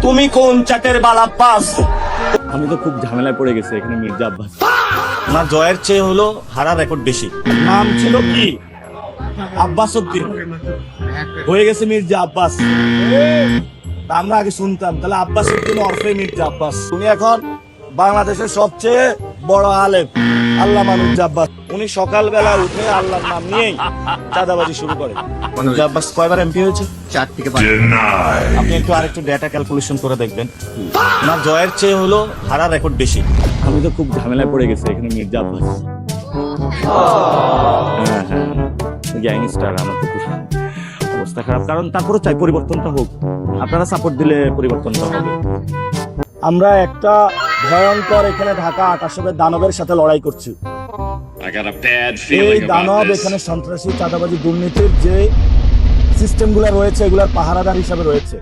তুমি কোন চাটের বাল আব্বাস? আমি তো খুব ঝামেলায় পড়ে গেছি এখানে মির্জা আব্বাস। না, জয়ের চেয়ে হলো হারার রেকর্ড বেশি। নাম ছিল কি? আব্বাস উদ্দিন, হয়ে গেছে মির্জা আব্বাস। তা আমরা আগে শুনতাম, তাহলে আব্বাস উদ্দিন ওরফে মির্জা আব্বাস। উনি এখন বাংলাদেশের সবচেয়ে বড় আলেম আল্লামা মির্জা আব্বাস। উনি সকালবেলা উঠে আল্লাহর নাম নিয়েই চাঁদাবাজি শুরু করে। মির্জা আব্বাস কয়বার এমপি হয়েছে? 4 থেকে 5। আপনি একটু আরেকটু ডেটা ক্যালকুলেশন করে দেখবেন। না, জয়ের চেয়ে হলো হারার রেকর্ড বেশি। আমি তো খুব ঝামেলায় পড়ে গেছি এখানে মির্জা আব্বাস। হ্যাঁ, গ্যাংস্টার। আমার তো খুব অবস্থা খারাপ, কারণ তারপরে চাই পরিবর্তনটা হোক। আপনারা সাপোর্ট দিলে পরিবর্তনটা হবে। আমরা একটা ভয়ঙ্কর এখানে ঢাকা 28 দানবের সাথে লড়াই করছি। I got a bad এই feeling দানব about this. এখানে সন্ত্রাসী, চাঁদাবাজি, দুর্নীতির যে সিস্টেমগুলো রয়েছে এগুলোর পাহারাদার হিসাবে রয়েছে।